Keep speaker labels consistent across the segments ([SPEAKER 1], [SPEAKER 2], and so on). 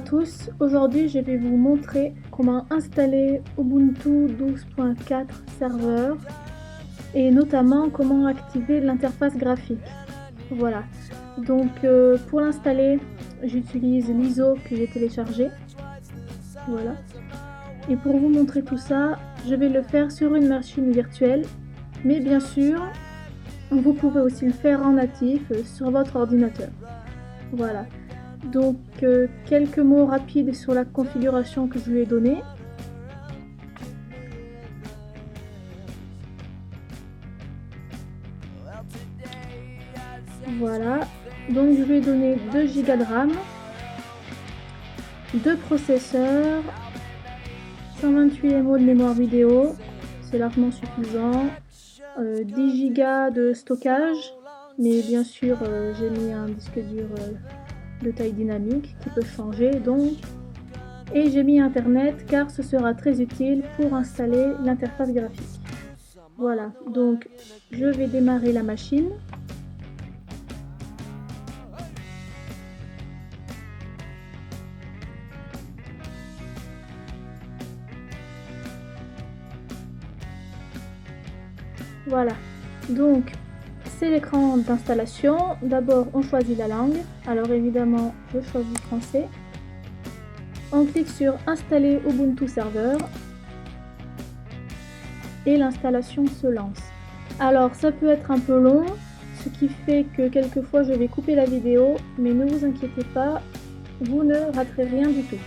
[SPEAKER 1] tous, aujourd'hui je vais vous montrer comment installer Ubuntu 12.4 serveur et notamment comment activer l'interface graphique. Voilà, donc pour l'installer j'utilise l'ISO que j'ai téléchargé, voilà, et pour vous montrer tout ça je vais le faire sur une machine virtuelle, mais bien sûr vous pouvez aussi le faire en natif sur votre ordinateur. Voilà. Donc quelques mots rapides sur la configuration que je lui ai donnée. Voilà, donc je lui ai donné 2 Go de RAM, 2 processeurs, 128 MO de mémoire vidéo, c'est largement suffisant, 10 Go de stockage, mais bien sûr j'ai mis un disque dur de taille dynamique qui peut changer donc. Et j'ai mis internet car ce sera très utile pour installer l'interface graphique. Voilà, donc je vais démarrer la machine. Voilà, donc c'est l'écran d'installation. D'abord on choisit la langue, alors évidemment je choisis français. On clique sur installer Ubuntu serveur et l'installation se lance. Alors ça peut être un peu long, ce qui fait que quelquefois je vais couper la vidéo, mais ne vous inquiétez pas, vous ne raterez rien du tout.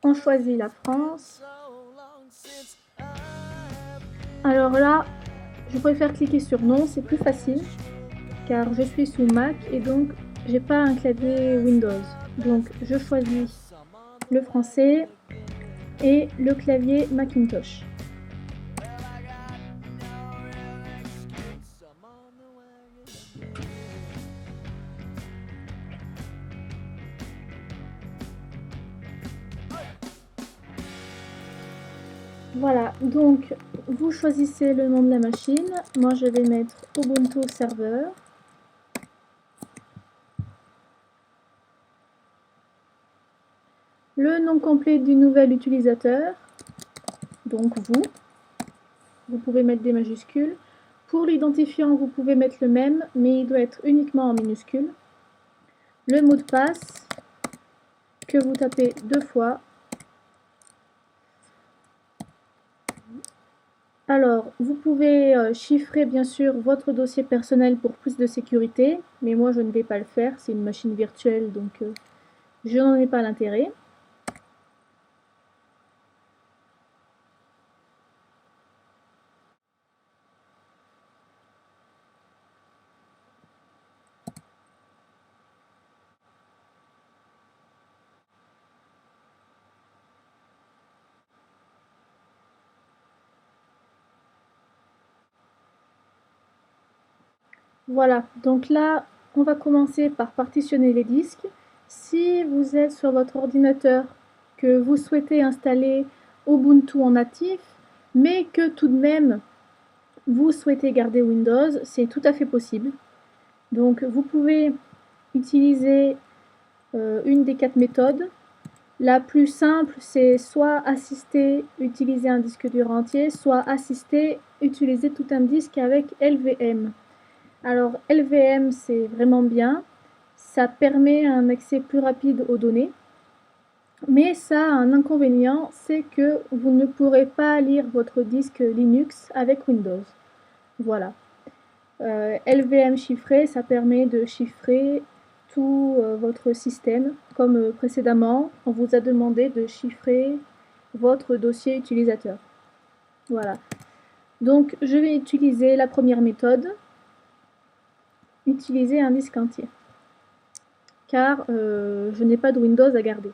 [SPEAKER 1] On choisit la France. Alors là, je préfère cliquer sur non, c'est plus facile, car je suis sous Mac et donc j'ai pas un clavier Windows. Donc je choisis le français et le clavier Macintosh. Voilà, donc vous choisissez le nom de la machine. Moi je vais mettre Ubuntu serveur. Le nom complet du nouvel utilisateur, donc vous pouvez mettre des majuscules. Pour l'identifiant, vous pouvez mettre le même, mais il doit être uniquement en minuscules. Le mot de passe, que vous tapez 2 fois. Alors, vous pouvez chiffrer bien sûr votre dossier personnel pour plus de sécurité, mais moi je ne vais pas le faire, c'est une machine virtuelle, donc je n'en ai pas l'intérêt. Voilà, donc là, on va commencer par partitionner les disques. Si vous êtes sur votre ordinateur, que vous souhaitez installer Ubuntu en natif, mais que tout de même vous souhaitez garder Windows, c'est tout à fait possible. Donc vous pouvez utiliser une des 4 méthodes. La plus simple, c'est soit assister, utiliser un disque dur entier, soit assister, utiliser tout un disque avec LVM. Alors LVM c'est vraiment bien, ça permet un accès plus rapide aux données, mais ça a un inconvénient, c'est que vous ne pourrez pas lire votre disque Linux avec Windows. Voilà. LVM chiffré, ça permet de chiffrer tout votre système, comme précédemment, on vous a demandé de chiffrer votre dossier utilisateur. Voilà. Donc je vais utiliser la première méthode. Utiliser un disque entier, car je n'ai pas de Windows à garder.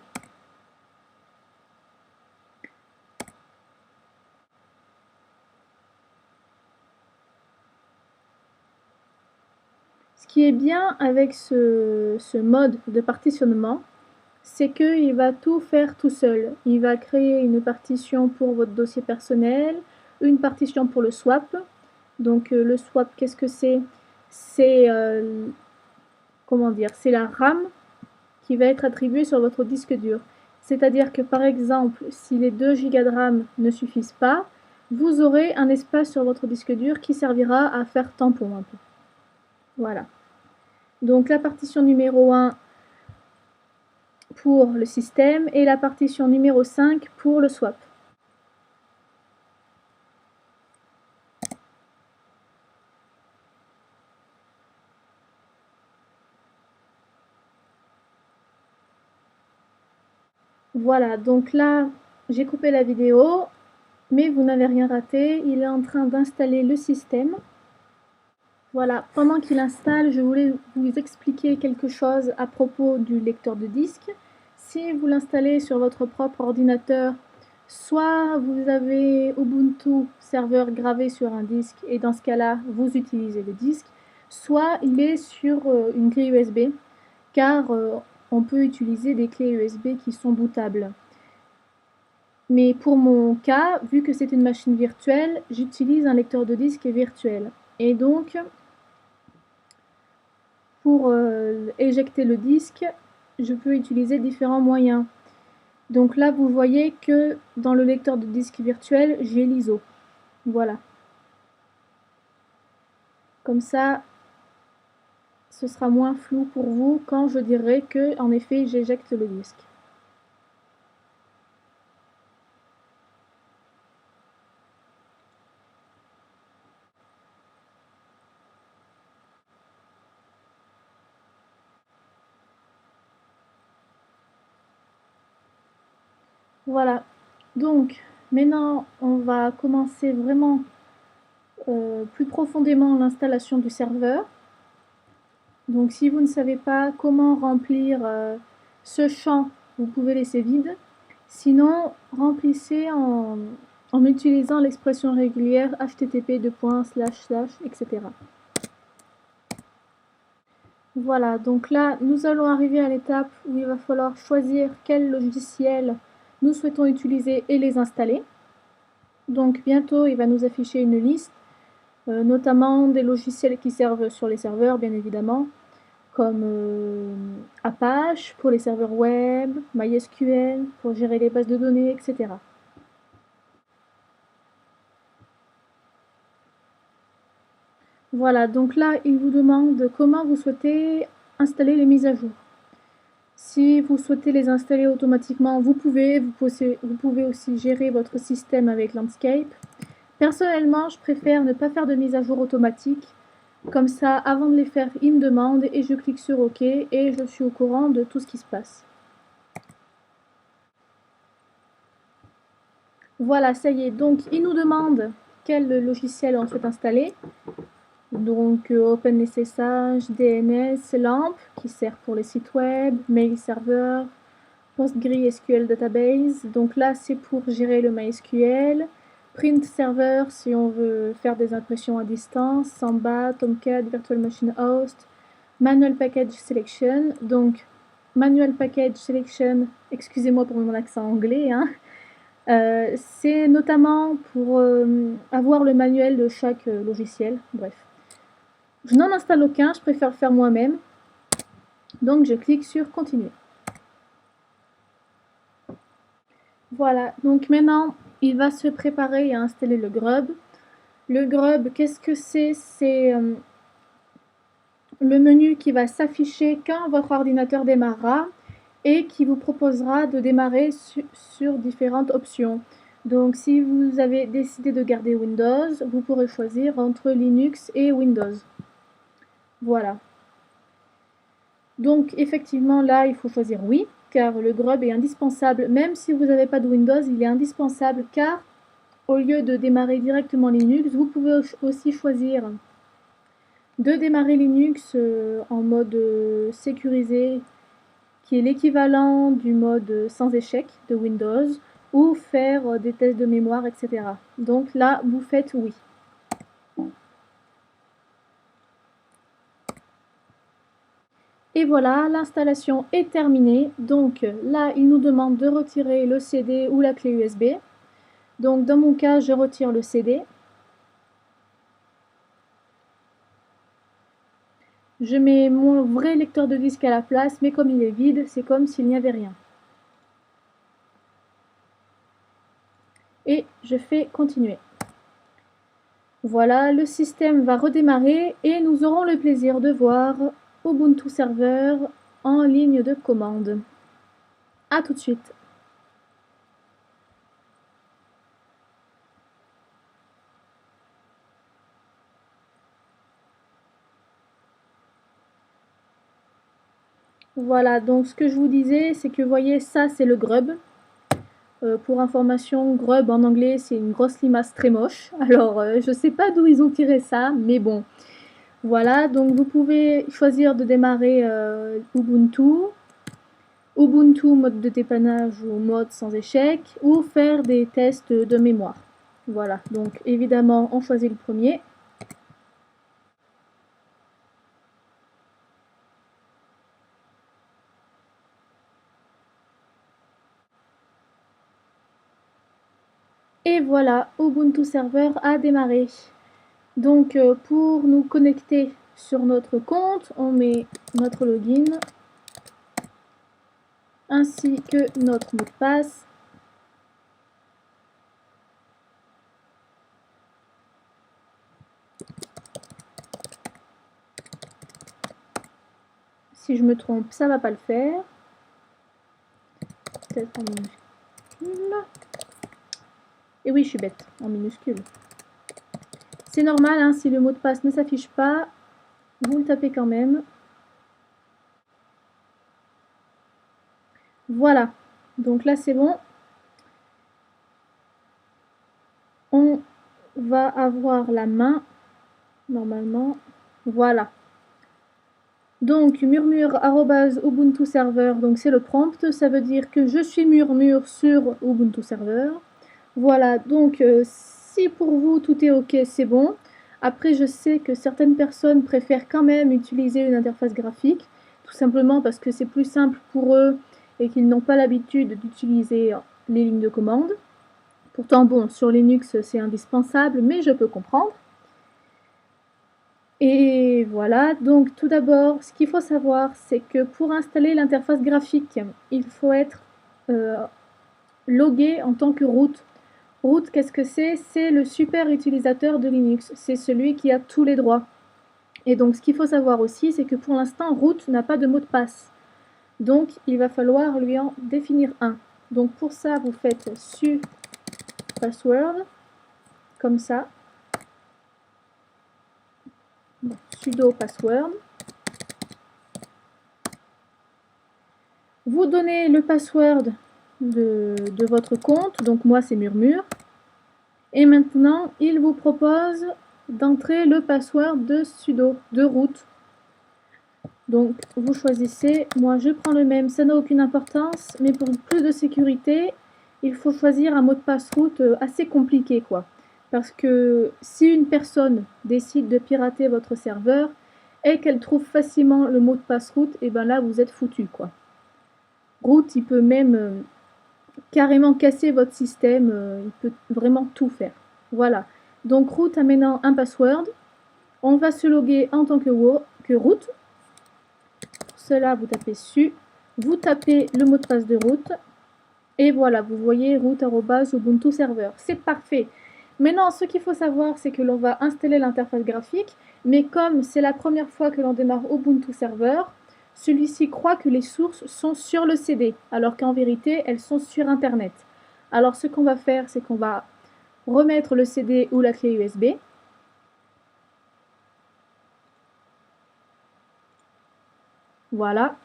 [SPEAKER 1] Ce qui est bien avec ce mode de partitionnement, c'est qu'il va tout faire tout seul. Il va créer une partition pour votre dossier personnel, une partition pour le swap. Donc le swap, qu'est-ce que c'est? C'est comment dire? C'est la RAM qui va être attribuée sur votre disque dur. C'est-à-dire que par exemple, si les 2 Go de RAM ne suffisent pas, vous aurez un espace sur votre disque dur qui servira à faire tampon un peu. Voilà. Donc la partition numéro 1 pour le système et la partition numéro 5 pour le swap. Voilà, donc là, j'ai coupé la vidéo, mais vous n'avez rien raté. Il est en train d'installer le système. Voilà, pendant qu'il installe, je voulais vous expliquer quelque chose à propos du lecteur de disque. Si vous l'installez sur votre propre ordinateur, soit vous avez Ubuntu serveur gravé sur un disque et dans ce cas-là, vous utilisez le disque, soit il est sur une clé USB, car on peut utiliser des clés USB qui sont bootables. Mais pour mon cas, vu que c'est une machine virtuelle, j'utilise un lecteur de disque virtuel. Et donc, pour éjecter le disque, je peux utiliser différents moyens. Donc là, vous voyez que dans le lecteur de disque virtuel, j'ai l'ISO. Voilà. Comme ça, ce sera moins flou pour vous quand je dirai que, en effet, j'éjecte le disque. Voilà. Donc, maintenant, on va commencer vraiment plus profondément l'installation du serveur. Donc si vous ne savez pas comment remplir ce champ, vous pouvez laisser vide. Sinon, remplissez en utilisant l'expression régulière http etc. Voilà, donc là, nous allons arriver à l'étape où il va falloir choisir quel logiciel nous souhaitons utiliser et les installer. Donc bientôt, il va nous afficher une liste, notamment des logiciels qui servent sur les serveurs, bien évidemment, comme Apache pour les serveurs web, MySQL pour gérer les bases de données, etc. Voilà, donc là, il vous demande comment vous souhaitez installer les mises à jour. Si vous souhaitez les installer automatiquement, vous pouvez aussi gérer votre système avec Landscape. Personnellement, je préfère ne pas faire de mise à jour automatique. Comme ça, avant de les faire, il me demande et je clique sur OK et je suis au courant de tout ce qui se passe. Voilà, ça y est. Donc, il nous demande quel logiciel on souhaite installer. Donc, OpenSSH, DNS, LAMP, qui sert pour les sites web, Mail Server, PostgreSQL Database. Donc là, c'est pour gérer le MySQL. Print Server, si on veut faire des impressions à distance. Samba, Tomcat, Virtual Machine Host. Manual Package Selection. Donc, Manual Package Selection, excusez-moi pour mon accent anglais, hein. C'est notamment pour avoir le manuel de chaque logiciel. Bref. Je n'en installe aucun, je préfère le faire moi-même. Donc je clique sur Continuer. Voilà, donc maintenant il va se préparer à installer le Grub. Le Grub, qu'est-ce que c'est? C'est le menu qui va s'afficher quand votre ordinateur démarrera et qui vous proposera de démarrer sur différentes options. Donc si vous avez décidé de garder Windows, vous pourrez choisir entre Linux et Windows. Voilà. Donc effectivement là il faut choisir oui, car le Grub est indispensable, même si vous n'avez pas de Windows, il est indispensable car au lieu de démarrer directement Linux, vous pouvez aussi choisir de démarrer Linux en mode sécurisé, qui est l'équivalent du mode sans échec de Windows, ou faire des tests de mémoire, etc. Donc là, vous faites oui. Et voilà, l'installation est terminée. Donc là, il nous demande de retirer le CD ou la clé USB. Donc dans mon cas, je retire le CD. Je mets mon vrai lecteur de disque à la place, mais comme il est vide, c'est comme s'il n'y avait rien. Et je fais continuer. Voilà, le système va redémarrer et nous aurons le plaisir de voir Ubuntu Server en ligne de commande. A tout de suite. Voilà, donc ce que je vous disais, c'est que vous voyez, ça c'est le grub. Pour information, grub en anglais, c'est une grosse limace très moche. Alors, je ne sais pas d'où ils ont tiré ça, mais bon. Voilà, donc vous pouvez choisir de démarrer Ubuntu, Ubuntu mode de dépannage ou mode sans échec, ou faire des tests de mémoire. Voilà, donc évidemment, on choisit le premier. Et voilà, Ubuntu Server a démarré. Donc pour nous connecter sur notre compte, on met notre login ainsi que notre mot de passe. Si je me trompe, ça va pas le faire. Peut-être en minuscule. Et oui, je suis bête, en minuscule. C'est normal, hein, si le mot de passe ne s'affiche pas, vous le tapez quand même. Voilà, donc là c'est bon. On va avoir la main, normalement. Voilà. Donc murmure @ubuntu server, donc c'est le prompt, ça veut dire que je suis murmure sur Ubuntu server. Voilà, donc si pour vous tout est ok, c'est bon. Après, je sais que certaines personnes préfèrent quand même utiliser une interface graphique, tout simplement parce que c'est plus simple pour eux et qu'ils n'ont pas l'habitude d'utiliser les lignes de commande. Pourtant, bon, sur Linux, c'est indispensable, mais je peux comprendre. Et voilà, donc tout d'abord, ce qu'il faut savoir, c'est que pour installer l'interface graphique, il faut être logué en tant que root. Root, qu'est-ce que c'est? C'est le super utilisateur de Linux. C'est celui qui a tous les droits. Et donc, ce qu'il faut savoir aussi, c'est que pour l'instant, root n'a pas de mot de passe. Donc, il va falloir lui en définir un. Donc, pour ça, vous faites su password, comme ça. Sudo password. Vous donnez le password de votre compte. Donc, moi, c'est Murmure. Et maintenant, il vous propose d'entrer le password de sudo, de root. Donc, vous choisissez. Moi, je prends le même. Ça n'a aucune importance. Mais pour plus de sécurité, il faut choisir un mot de passe root assez compliqué, quoi. Parce que si une personne décide de pirater votre serveur et qu'elle trouve facilement le mot de passe root, et ben là, vous êtes foutu, quoi. Root, il peut même carrément casser votre système. Il peut vraiment tout faire. Voilà. Donc, root a maintenant un password. On va se loguer en tant que root. Pour cela, vous tapez su. Vous tapez le mot de passe de root. Et voilà, vous voyez root@ubuntu server. C'est parfait. Maintenant, ce qu'il faut savoir, c'est que l'on va installer l'interface graphique. Mais comme c'est la première fois que l'on démarre Ubuntu server, celui-ci croit que les sources sont sur le CD, alors qu'en vérité, elles sont sur Internet. Alors, ce qu'on va faire, c'est qu'on va remettre le CD ou la clé USB. Voilà.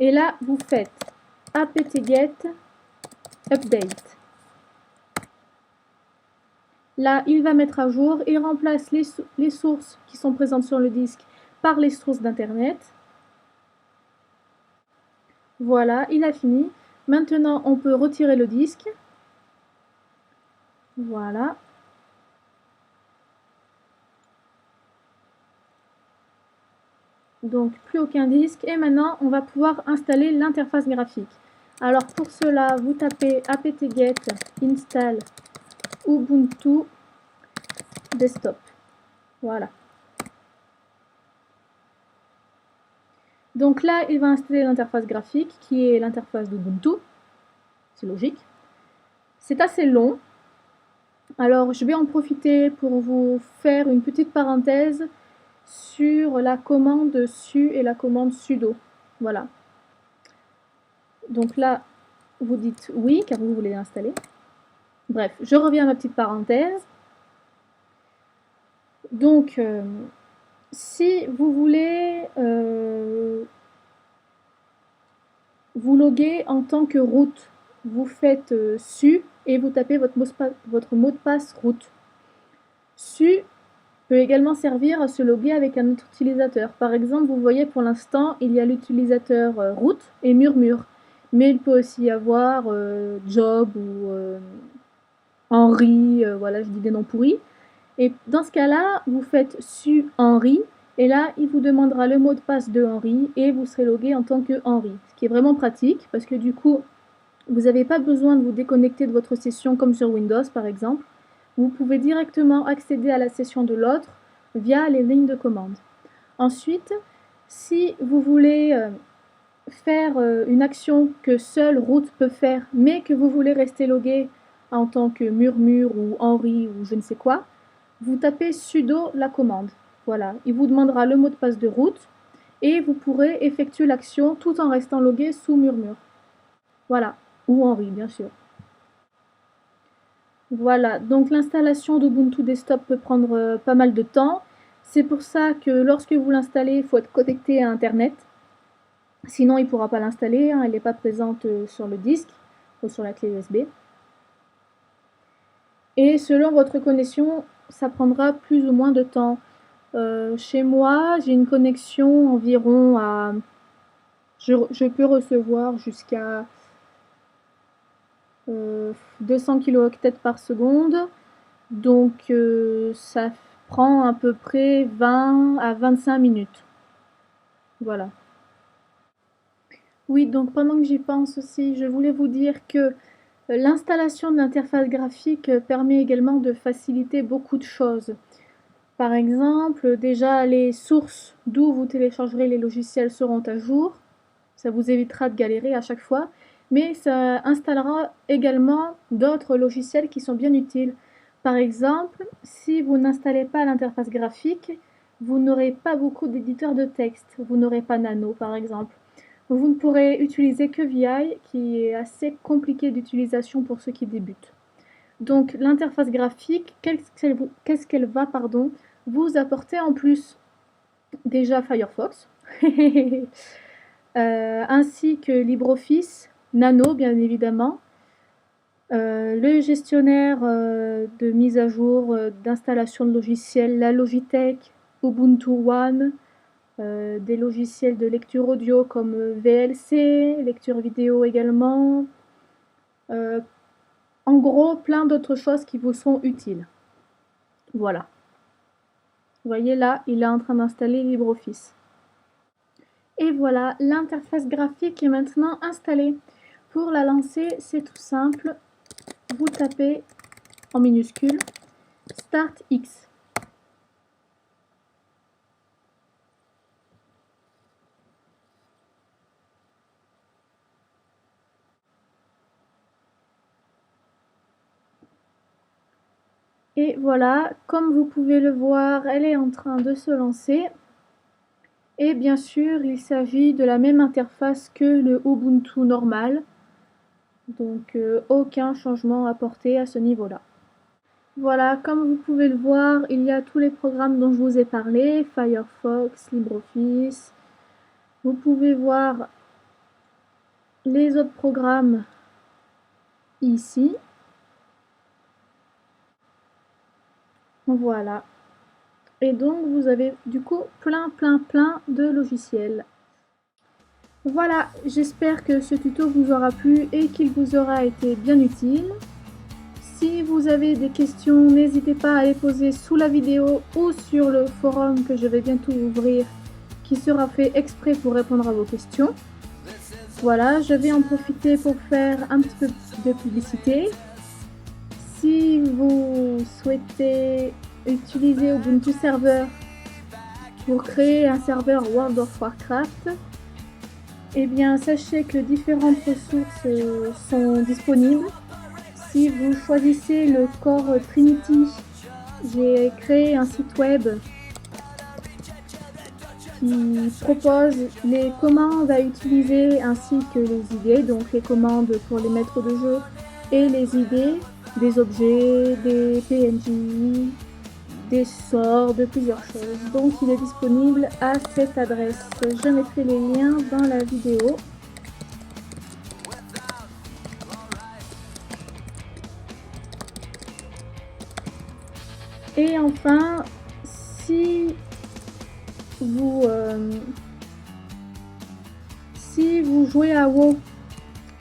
[SPEAKER 1] Et là, vous faites apt-get update. Là, il va mettre à jour et remplace les sources qui sont présentes sur le disque par les sources d'Internet. Voilà, il a fini. Maintenant, on peut retirer le disque. Voilà. Donc plus aucun disque. Et maintenant, on va pouvoir installer l'interface graphique. Alors pour cela, vous tapez apt-get install Ubuntu desktop. Voilà. Donc là, il va installer l'interface graphique qui est l'interface d'Ubuntu. C'est logique. C'est assez long. Alors je vais en profiter pour vous faire une petite parenthèse sur la commande su et la commande sudo. Voilà. Donc là, vous dites oui car vous voulez l'installer. Bref, je reviens à ma petite parenthèse. Donc, si vous voulez vous loguer en tant que root, vous faites su et vous tapez votre mot de passe root. Su peut également servir à se loguer avec un autre utilisateur. Par exemple, vous voyez pour l'instant, il y a l'utilisateur root et murmure. Mais il peut aussi y avoir job ou Henri, voilà, je dis des noms pourris. Et dans ce cas-là, vous faites su Henri, et là, il vous demandera le mot de passe de Henri, et vous serez logué en tant que Henri. Ce qui est vraiment pratique, parce que du coup, vous n'avez pas besoin de vous déconnecter de votre session comme sur Windows, par exemple. Vous pouvez directement accéder à la session de l'autre via les lignes de commande. Ensuite, si vous voulez faire une action que seul root peut faire, mais que vous voulez rester logué en tant que murmure ou Henri ou je ne sais quoi, vous tapez sudo la commande. Voilà, il vous demandera le mot de passe de root et vous pourrez effectuer l'action tout en restant logué sous murmure. Voilà, ou Henri bien sûr. Voilà, donc l'installation d'Ubuntu Desktop peut prendre pas mal de temps. C'est pour ça que lorsque vous l'installez, il faut être connecté à Internet. Sinon, il ne pourra pas l'installer, hein, elle n'est pas présente sur le disque ou sur la clé USB. Et selon votre connexion, ça prendra plus ou moins de temps. Chez moi, j'ai une connexion environ à... Je peux recevoir jusqu'à 200 kHz par seconde. Donc ça prend à peu près 20 à 25 minutes. Voilà. Oui, donc pendant que j'y pense aussi, je voulais vous dire que l'installation de l'interface graphique permet également de faciliter beaucoup de choses. Par exemple, déjà les sources d'où vous téléchargerez les logiciels seront à jour. Ça vous évitera de galérer à chaque fois. Mais ça installera également d'autres logiciels qui sont bien utiles. Par exemple, si vous n'installez pas l'interface graphique, vous n'aurez pas beaucoup d'éditeurs de texte. Vous n'aurez pas Nano, par exemple. Vous ne pourrez utiliser que VI, qui est assez compliqué d'utilisation pour ceux qui débutent. Donc l'interface graphique, qu'est-ce qu'elle va vous apporter en plus? Déjà Firefox, ainsi que LibreOffice, Nano bien évidemment, le gestionnaire de mise à jour, d'installation de logiciels, la Logitech, Ubuntu One, des logiciels de lecture audio comme VLC, lecture vidéo également, en gros plein d'autres choses qui vous sont utiles. Voilà. Vous voyez là, il est en train d'installer LibreOffice. Et voilà, l'interface graphique est maintenant installée. Pour la lancer, c'est tout simple. Vous tapez en minuscule Start X. Et voilà, comme vous pouvez le voir, elle est en train de se lancer. Et bien sûr, il s'agit de la même interface que le Ubuntu normal. Donc aucun changement apporté à ce niveau-là. Voilà, comme vous pouvez le voir, il y a tous les programmes dont je vous ai parlé, Firefox, LibreOffice. Vous pouvez voir les autres programmes ici. Voilà. Et donc vous avez du coup plein de logiciels. Voilà, j'espère que ce tuto vous aura plu et qu'il vous aura été bien utile. Si vous avez des questions, n'hésitez pas à les poser sous la vidéo ou sur le forum que je vais bientôt ouvrir qui sera fait exprès pour répondre à vos questions. Voilà, je vais en profiter pour faire un petit peu de publicité. Si vous souhaitez utiliser Ubuntu Server pour créer un serveur World of Warcraft, eh bien sachez que différentes ressources sont disponibles. Si vous choisissez le Core Trinity, j'ai créé un site web qui propose les commandes à utiliser ainsi que les idées, donc les commandes pour les maîtres de jeu et les idées des objets, des PNJ, des sorts, de plusieurs choses. Donc il est disponible à cette adresse. Je mettrai les liens dans la vidéo. Et enfin, si vous jouez à WoW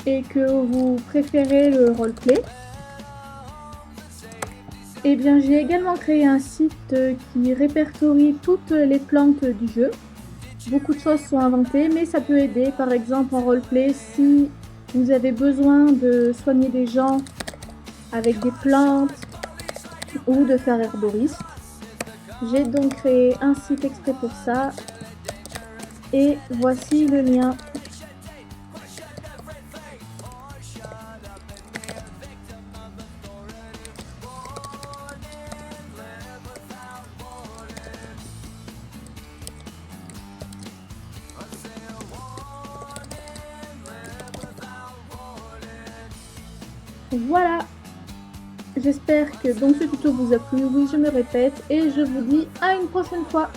[SPEAKER 1] et que vous préférez le roleplay, eh bien j'ai également créé un site qui répertorie toutes les plantes du jeu. Beaucoup de choses sont inventées, mais ça peut aider. Par exemple en roleplay, si vous avez besoin de soigner des gens avec des plantes ou de faire herboriste. J'ai donc créé un site exprès pour ça. Et voici le lien. Voilà, j'espère que donc ce tuto vous a plu, oui je me répète, et je vous dis à une prochaine fois.